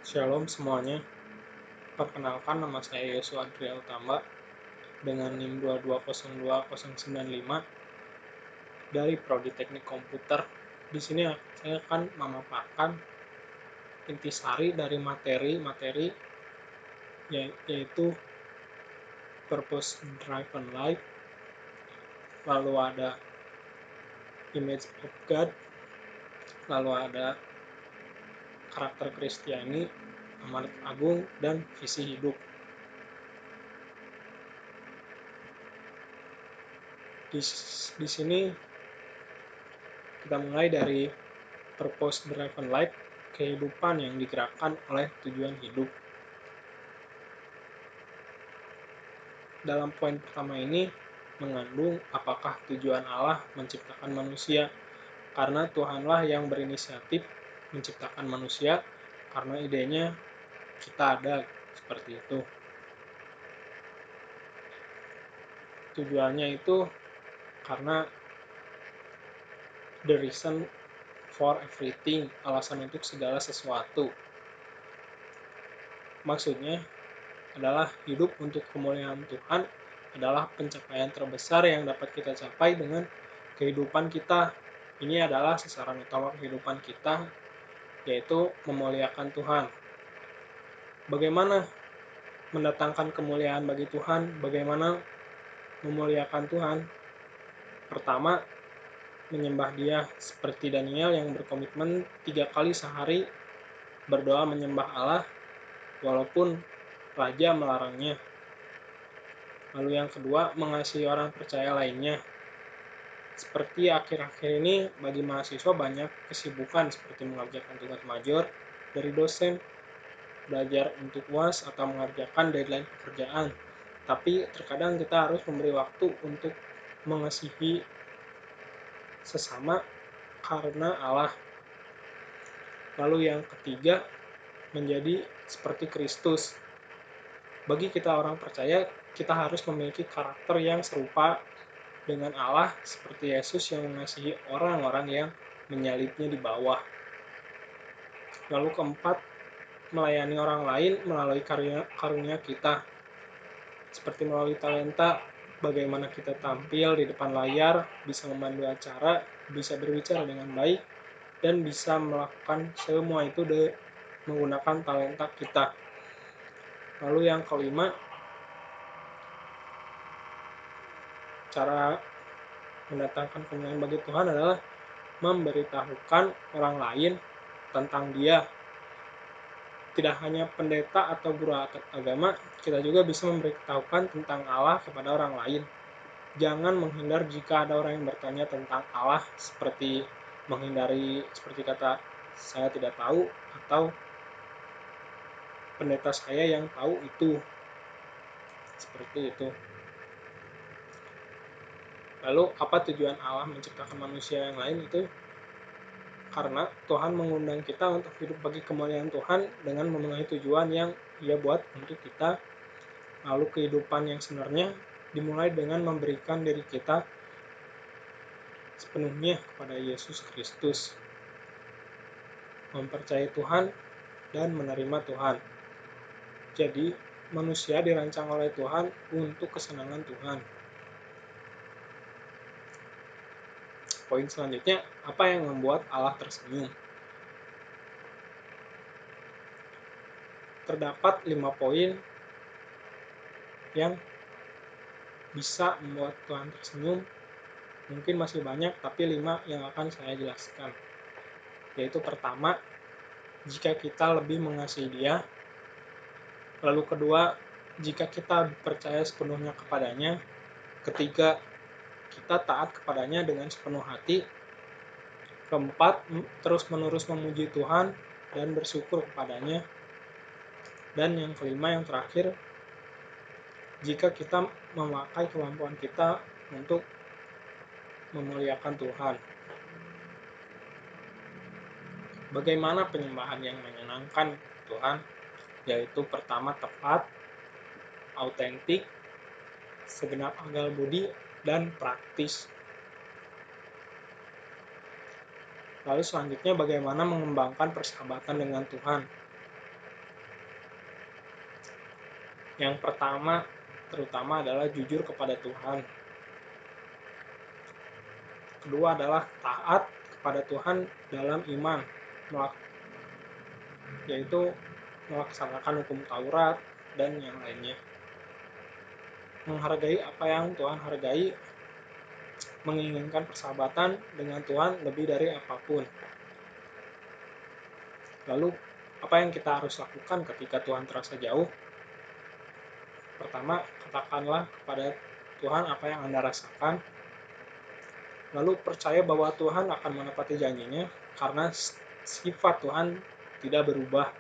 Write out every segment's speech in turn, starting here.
Shalom semuanya, perkenalkan nama saya Yosua Adria Utama dengan NIM 2202095 dari Prodi Teknik Komputer. Di sini saya akan memaparkan intisari dari materi yaitu Purpose Driven Life, lalu ada Image of God, lalu ada karakter Kristiani, amanat agung, dan visi hidup. Di sini kita mulai dari Purpose Driven Life, kehidupan yang digerakkan oleh tujuan hidup. Dalam poin pertama ini mengandung apakah tujuan Allah menciptakan manusia, karena Tuhanlah yang berinisiatif menciptakan manusia, karena idenya kita ada seperti itu. Tujuannya itu karena the reason for everything, alasan untuk segala sesuatu. Maksudnya adalah hidup untuk kemuliaan Tuhan adalah pencapaian terbesar yang dapat kita capai dengan kehidupan kita. Ini adalah sasaran utama kehidupan kita, yaitu memuliakan Tuhan. Bagaimana mendatangkan kemuliaan bagi Tuhan? Bagaimana memuliakan Tuhan? Pertama, menyembah Dia seperti Daniel yang berkomitmen 3 kali sehari berdoa menyembah Allah walaupun raja melarangnya. Lalu yang kedua, mengasihi orang percaya lainnya. Seperti akhir-akhir ini bagi mahasiswa banyak kesibukan seperti mengerjakan tugas major dari dosen, belajar untuk UAS atau mengerjakan deadline pekerjaan. Tapi terkadang kita harus memberi waktu untuk mengasihi sesama karena Allah. Lalu yang ketiga, menjadi seperti Kristus. Bagi kita orang percaya, kita harus memiliki karakter yang serupa dengan Allah seperti Yesus yang mengasihi orang-orang yang menyalibnya di bawah. Lalu keempat, melayani orang lain melalui karunia kita. Seperti melalui talenta, bagaimana kita tampil di depan layar, bisa memandu acara, bisa berbicara dengan baik, dan bisa melakukan semua itu menggunakan talenta kita. Lalu yang kelima, cara mendatangkan kemuliaan bagi Tuhan adalah memberitahukan orang lain tentang Dia. Tidak hanya pendeta atau guru agama, kita juga bisa memberitahukan tentang Allah kepada orang lain. Jangan menghindar jika ada orang yang bertanya tentang Allah, seperti menghindari seperti kata saya tidak tahu atau pendeta saya yang tahu itu. Seperti itu. Lalu apa tujuan Allah menciptakan manusia yang lain itu? Karena Tuhan mengundang kita untuk hidup bagi kemuliaan Tuhan dengan memenuhi tujuan yang Ia buat untuk kita. Lalu kehidupan yang sebenarnya dimulai dengan memberikan diri kita sepenuhnya kepada Yesus Kristus, mempercayai Tuhan dan menerima Tuhan. Jadi manusia dirancang oleh Tuhan untuk kesenangan Tuhan. Poin selanjutnya, apa yang membuat Allah tersenyum? Terdapat 5 poin yang bisa membuat Tuhan tersenyum. Mungkin masih banyak, tapi 5 yang akan saya jelaskan. Yaitu pertama, jika kita lebih mengasihi Dia. Lalu kedua, jika kita percaya sepenuhnya kepadanya. Ketiga, kita taat kepadanya dengan sepenuh hati. Keempat, terus-menerus memuji Tuhan dan bersyukur kepadanya. Dan yang kelima, yang terakhir, jika kita memakai kemampuan kita untuk memuliakan Tuhan. Bagaimana penyembahan yang menyenangkan Tuhan? Yaitu pertama, tepat, autentik, segenap akal budi, dan praktis. Lalu selanjutnya bagaimana mengembangkan persahabatan dengan Tuhan? Yang pertama terutama adalah jujur kepada Tuhan. Kedua adalah taat kepada Tuhan dalam iman, yaitu melaksanakan hukum Taurat dan yang lainnya. Menghargai apa yang Tuhan hargai, menginginkan persahabatan dengan Tuhan lebih dari apapun. Lalu, apa yang kita harus lakukan ketika Tuhan terasa jauh? Pertama, katakanlah kepada Tuhan apa yang Anda rasakan. Lalu percaya bahwa Tuhan akan menepati janjinya karena sifat Tuhan tidak berubah.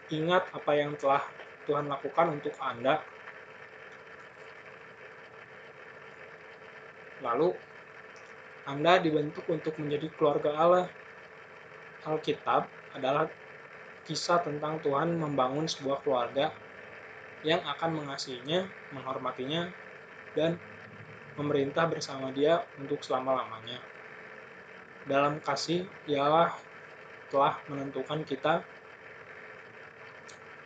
Ingat apa yang telah Tuhan lakukan untuk Anda. Lalu, Anda dibentuk untuk menjadi keluarga Allah. Alkitab adalah kisah tentang Tuhan membangun sebuah keluarga yang akan mengasihinya, menghormatinya, dan memerintah bersama Dia untuk selama-lamanya. Dalam kasih, Ialah telah menentukan kita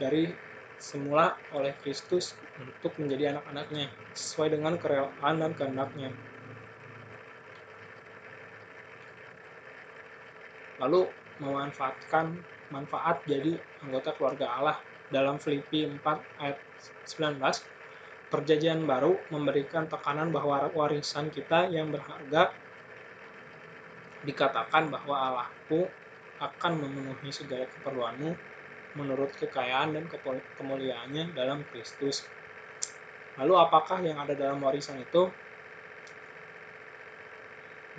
dari semula oleh Kristus untuk menjadi anak-anaknya, sesuai dengan kerelaan dan kehendak-Nya. Lalu memanfaatkan manfaat jadi anggota keluarga Allah. Dalam Filipi 4 ayat 19, Perjanjian Baru memberikan tekanan bahwa warisan kita yang berharga, dikatakan bahwa Allahku akan memenuhi segala keperluanmu menurut kekayaan dan kemuliaannya dalam Kristus. Lalu apakah yang ada dalam warisan itu?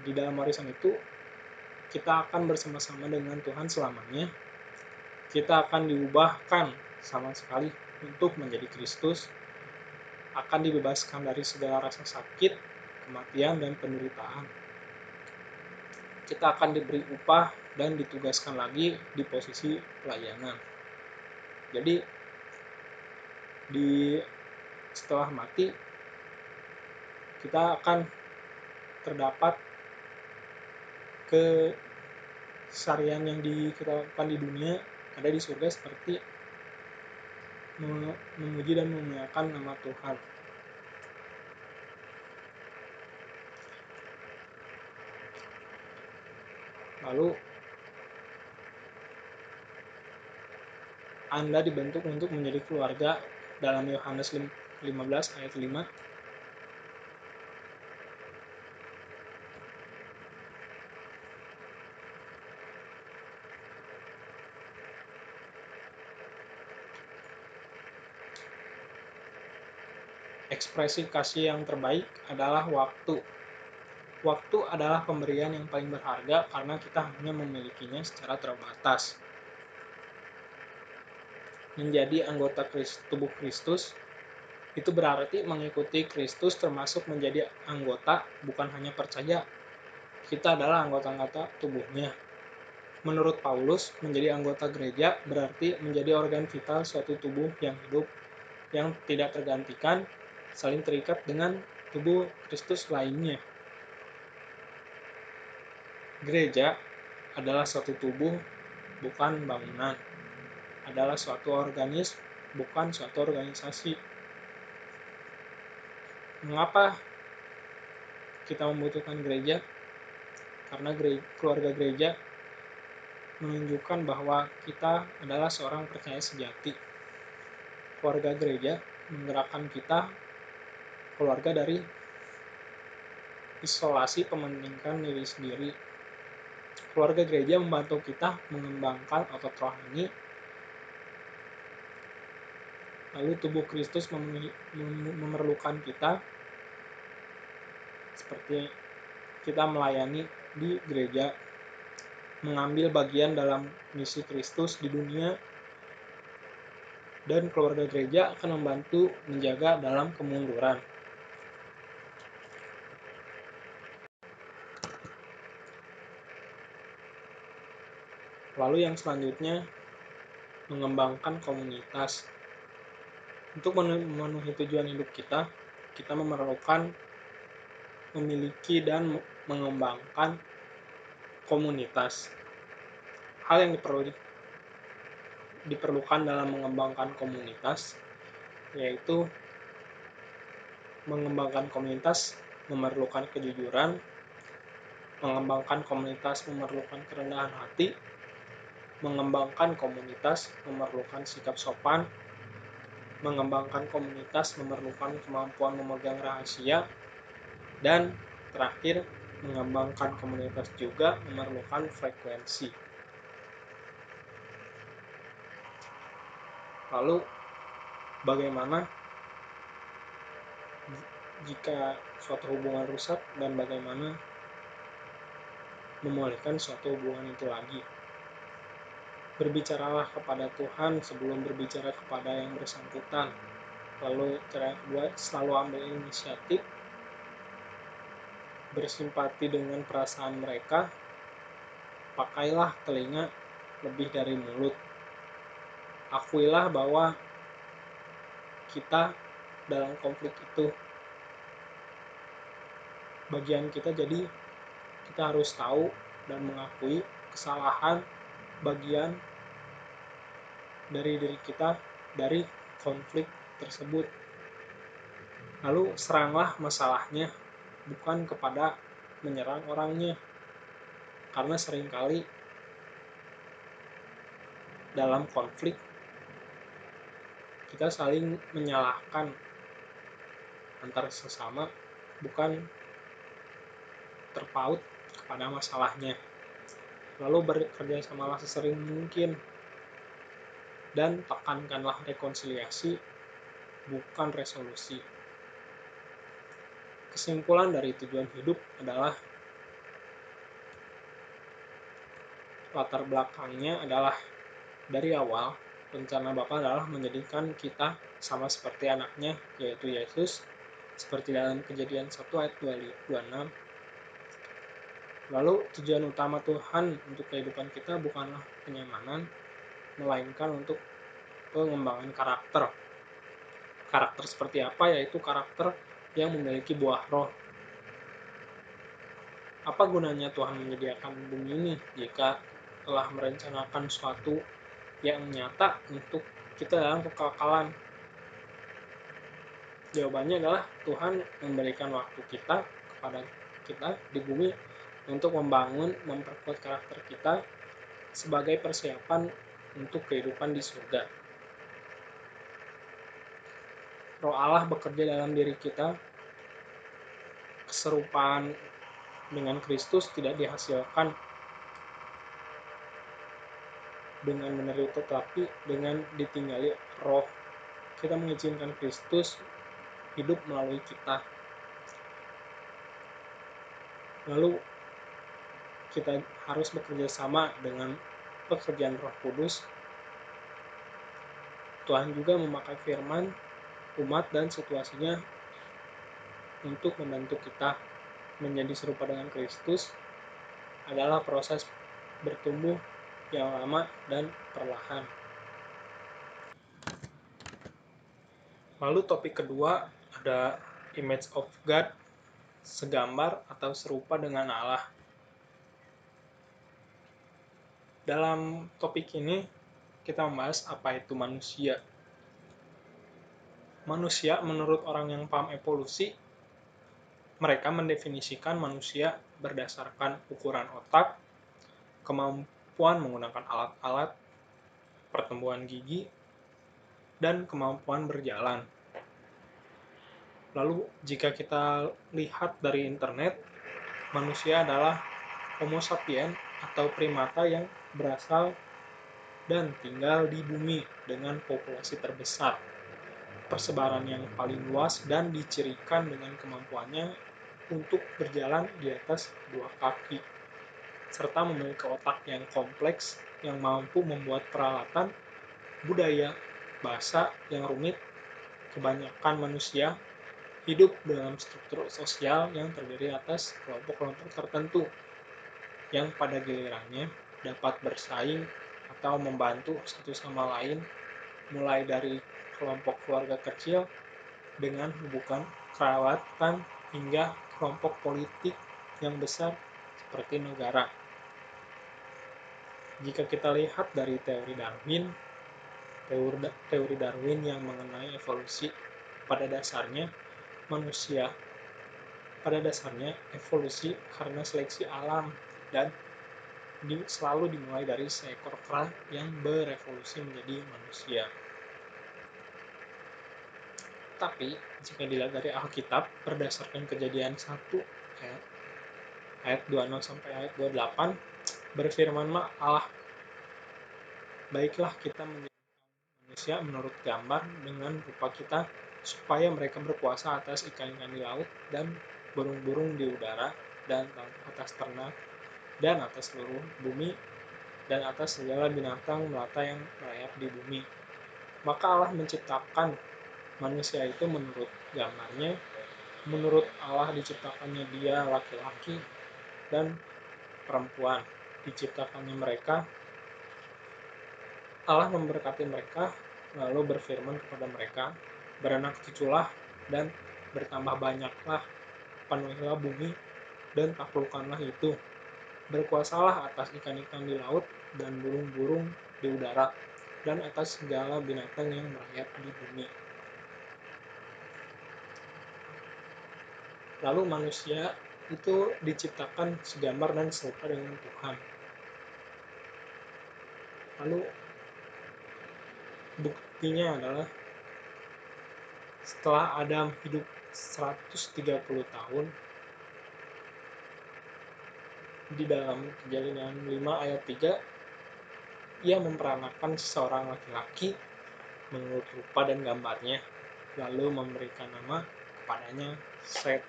Di dalam warisan itu kita akan bersama-sama dengan Tuhan selamanya. Kita akan diubahkan sama sekali untuk menjadi Kristus, akan dibebaskan dari segala rasa sakit, kematian, dan penderitaan. Kita akan diberi upah dan ditugaskan lagi di posisi pelayanan. Jadi setelah mati kita akan terdapat keseharian yang kita lakukan di dunia ada di surga, seperti memuji dan memuliakan nama Tuhan. Lalu Anda dibentuk untuk menjadi keluarga dalam Yohanes 15 ayat 5. Ekspresi kasih yang terbaik adalah waktu. Waktu adalah pemberian yang paling berharga karena kita hanya memilikinya secara terbatas. Menjadi anggota tubuh Kristus itu berarti mengikuti Kristus, termasuk menjadi anggota, bukan hanya percaya. Kita adalah anggota-anggota tubuhnya. Menurut Paulus, menjadi anggota gereja berarti menjadi organ vital suatu tubuh yang hidup, yang tidak tergantikan, saling terikat dengan tubuh Kristus lainnya. Gereja adalah suatu tubuh, bukan bangunan. Adalah suatu organisme, bukan suatu organisasi. Mengapa kita membutuhkan gereja? Karena keluarga gereja menunjukkan bahwa kita adalah seorang percaya sejati. Keluarga gereja menggerakkan kita keluarga dari isolasi pementingkan diri sendiri. Keluarga gereja membantu kita mengembangkan otot rohani. Lalu tubuh Kristus memerlukan kita, seperti kita melayani di gereja, mengambil bagian dalam misi Kristus di dunia, dan keluarga gereja akan membantu menjaga dalam kemunduran. Lalu yang selanjutnya, mengembangkan komunitas. Untuk memenuhi tujuan hidup kita memerlukan memiliki dan mengembangkan komunitas. Hal yang diperlukan dalam mengembangkan komunitas yaitu mengembangkan komunitas memerlukan kejujuran, mengembangkan komunitas memerlukan kerendahan hati, mengembangkan komunitas memerlukan sikap sopan, mengembangkan komunitas memerlukan kemampuan memegang rahasia, dan terakhir, mengembangkan komunitas juga memerlukan frekuensi. Lalu, bagaimana jika suatu hubungan rusak dan bagaimana memulihkan suatu hubungan itu lagi? Berbicaralah kepada Tuhan sebelum berbicara kepada yang bersangkutan. Lalu cara yang kedua, selalu ambil inisiatif, bersimpati dengan perasaan mereka, pakailah telinga lebih dari mulut. Akuilah bahwa kita dalam konflik itu bagian kita, jadi kita harus tahu dan mengakui kesalahan bagian dari diri kita dari konflik tersebut. Lalu seranglah masalahnya, bukan kepada menyerang orangnya, karena seringkali dalam konflik kita saling menyalahkan antar sesama, bukan terpaut kepada masalahnya. Lalu bekerja samalah sesering mungkin dan tekankanlah rekonsiliasi, bukan resolusi. Kesimpulan dari tujuan hidup adalah latar belakangnya adalah dari awal rencana Bapa adalah menjadikan kita sama seperti anaknya, yaitu Yesus, seperti dalam Kejadian 1 ayat 26. Lalu tujuan utama Tuhan untuk kehidupan kita bukanlah kenyamanan, melainkan untuk pengembangan karakter. Karakter seperti apa? Yaitu karakter yang memiliki buah roh. Apa gunanya Tuhan menyediakan bumi ini jika telah merencanakan suatu yang nyata untuk kita dalam kekekalan? Jawabannya adalah Tuhan memberikan waktu kita kepada kita di bumi untuk memperkuat karakter kita sebagai persiapan untuk kehidupan di surga. Roh Allah bekerja dalam diri kita. Keserupaan dengan Kristus tidak dihasilkan dengan menderita, tetapi dengan ditinggali roh. Kita mengizinkan Kristus hidup melalui kita. Lalu kita harus bekerja sama dengan pekerjaan Roh Kudus. Tuhan juga memakai firman, umat, dan situasinya untuk membantu kita menjadi serupa dengan Kristus. Adalah proses bertumbuh yang lama dan perlahan. Lalu topik kedua ada image of God, segambar atau serupa dengan Allah. Dalam topik ini kita membahas apa itu manusia. Manusia menurut orang yang paham evolusi, mereka mendefinisikan manusia berdasarkan ukuran otak, kemampuan menggunakan alat-alat, pertumbuhan gigi, dan kemampuan berjalan. Lalu jika kita lihat dari internet, manusia adalah Homo sapiens atau primata yang berasal dan tinggal di bumi dengan populasi terbesar, persebaran yang paling luas, dan dicirikan dengan kemampuannya untuk berjalan di atas dua kaki, serta memiliki otak yang kompleks yang mampu membuat peralatan, budaya, bahasa yang rumit. Kebanyakan manusia hidup dalam struktur sosial yang terdiri atas kelompok-kelompok tertentu yang pada gilirannya dapat bersaing atau membantu satu sama lain, mulai dari kelompok keluarga kecil dengan hubungan kekerabatan hingga kelompok politik yang besar seperti negara. Jika kita lihat dari teori Darwin, teori Darwin yang mengenai evolusi. Pada dasarnya, manusia pada dasarnya evolusi karena seleksi alam, dan selalu dimulai dari seekor kera yang berevolusi menjadi manusia. Tapi jika dilihat dari Alkitab berdasarkan Kejadian 1 ayat ayat 26 sampai ayat 28, berfirmanlah Allah, baiklah kita menjadi manusia menurut gambar dengan rupa kita, supaya mereka berkuasa atas ikan-ikan di laut dan burung-burung di udara dan atas ternak dan atas seluruh bumi dan atas segala binatang melata yang merayap di bumi. Maka Allah menciptakan manusia itu menurut gambarnya, menurut Allah diciptakannya dia laki-laki dan perempuan. Diciptakannya mereka, Allah memberkati mereka, lalu berfirman kepada mereka, beranak cuculah dan bertambah banyaklah, penuhilah bumi dan taklukkanlah itu. Berkuasalah atas ikan-ikan di laut dan burung-burung di udara dan atas segala binatang yang merayap di bumi. Lalu manusia itu diciptakan segambar dan serupa dengan Tuhan. Lalu buktinya adalah setelah Adam hidup 130 tahun, di dalam Kejadian 5 ayat 3, ia memperanakan seseorang laki-laki menurut rupa dan gambarnya, lalu memberikan nama kepadanya Set.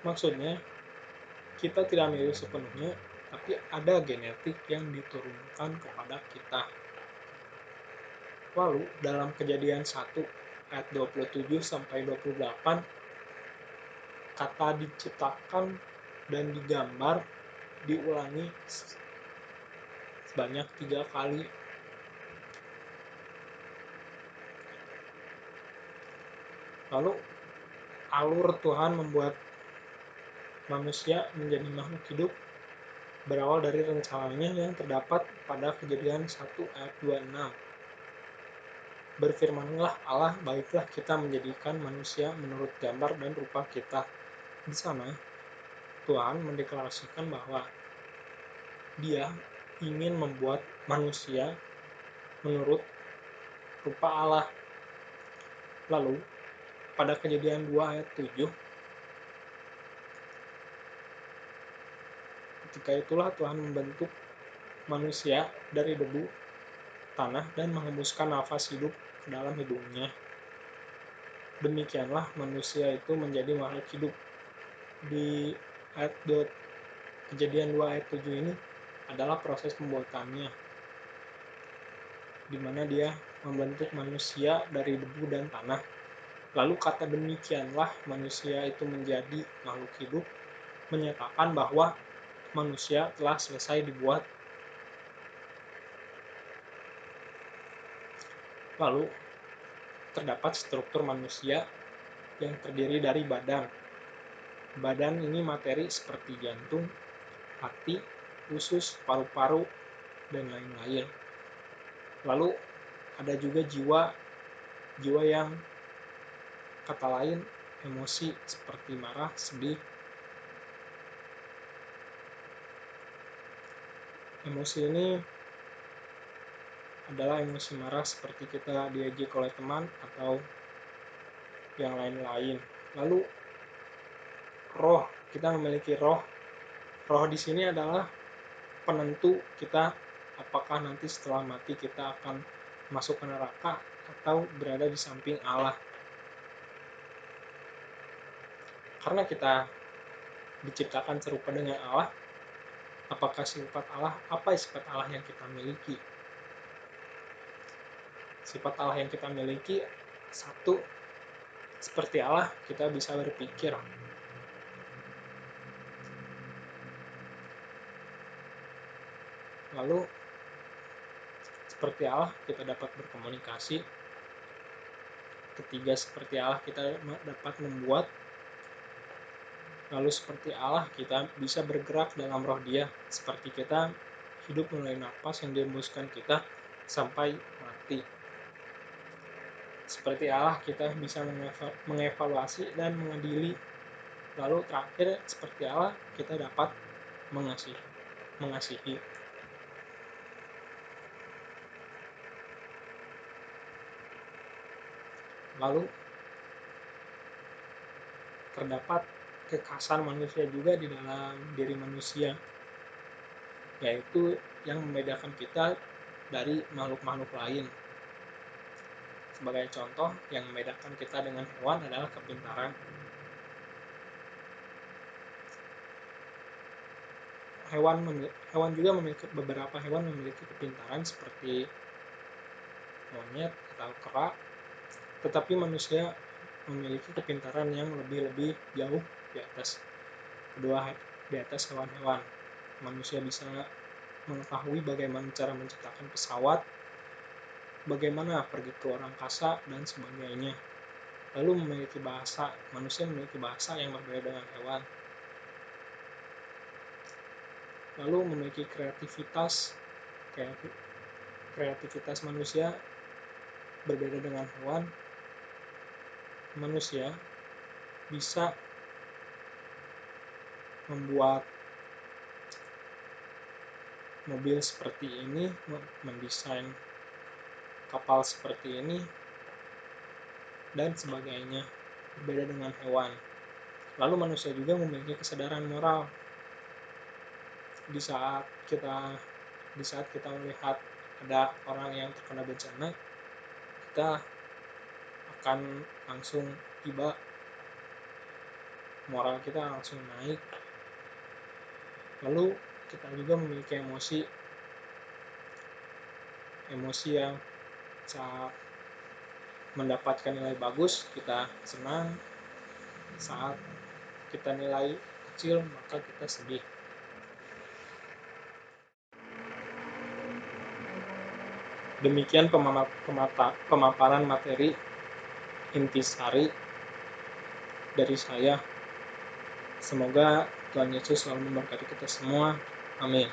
Maksudnya, kita tidak mirip sepenuhnya, tapi ada genetik yang diturunkan kepada kita. Lalu, dalam Kejadian 1 ayat 27 sampai 28, kata diciptakan dan digambar diulangi sebanyak 3 kali. Lalu alur Tuhan membuat manusia menjadi makhluk hidup berawal dari rencananya yang terdapat pada Kejadian 1 ayat 26. Berfirmanlah Allah, baiklah kita menjadikan manusia menurut gambar dan rupa kita. Di sana Tuhan mendeklarasikan bahwa Dia ingin membuat manusia menurut rupa Allah. Lalu pada Kejadian 2 ayat 7, ketika itulah Tuhan membentuk manusia dari debu tanah dan menghembuskan nafas hidup ke dalam hidungnya. Demikianlah manusia itu menjadi makhluk hidup. Di ayat 2, Kejadian 2 ayat 7 ini adalah proses pembuatannya, di mana dia membentuk manusia dari debu dan tanah. Lalu kata demikianlah manusia itu menjadi makhluk hidup menyatakan bahwa manusia telah selesai dibuat. Lalu terdapat struktur manusia yang terdiri dari badan. Badan ini materi seperti jantung, hati, usus, paru-paru, dan lain-lain. Lalu ada juga jiwa yang kata lain emosi seperti marah, sedih. Emosi ini adalah emosi marah seperti kita diejek oleh teman atau yang lain-lain. Lalu roh, kita memiliki roh. Roh di sini adalah penentu kita apakah nanti setelah mati kita akan masuk ke neraka atau berada di samping Allah. Karena kita diciptakan serupa dengan Allah, apakah sifat Allah, apa sifat Allah yang kita miliki? Sifat Allah yang kita miliki, satu, seperti Allah kita bisa berpikir. Lalu seperti Allah kita dapat berkomunikasi. Ketiga, seperti Allah kita dapat membuat. Lalu seperti Allah kita bisa bergerak dalam roh Dia, seperti kita hidup melalui napas yang dihembuskan kita, sampai mati. Seperti Allah kita bisa mengevaluasi dan mengadili. Lalu terakhir seperti Allah kita dapat mengasihi. Lalu terdapat kekhasan manusia juga di dalam diri manusia, yaitu yang membedakan kita dari makhluk-makhluk lain. Sebagai contoh, yang membedakan kita dengan hewan adalah kepintaran. Beberapa hewan memiliki kepintaran seperti monyet atau kera, tetapi manusia memiliki kepintaran yang lebih jauh di atas hewan-hewan. Manusia bisa mengetahui bagaimana cara menciptakan pesawat, bagaimana pergi ke luar angkasa, dan sebagainya. Lalu manusia memiliki bahasa yang berbeda dengan hewan. Lalu memiliki kreativitas manusia berbeda dengan hewan. Manusia bisa membuat mobil seperti ini, mendesain kapal seperti ini, dan sebagainya, berbeda dengan hewan. Lalu manusia juga memiliki kesadaran moral. Di saat kita melihat ada orang yang terkena bencana, kita akan langsung moral kita langsung naik. Lalu kita juga memiliki emosi yang saat mendapatkan nilai bagus kita senang, saat kita nilai kecil maka kita sedih. Demikian pemaparan materi intisari dari saya. Semoga Tuhan Yesus selalu memberkati kita semua. Amin.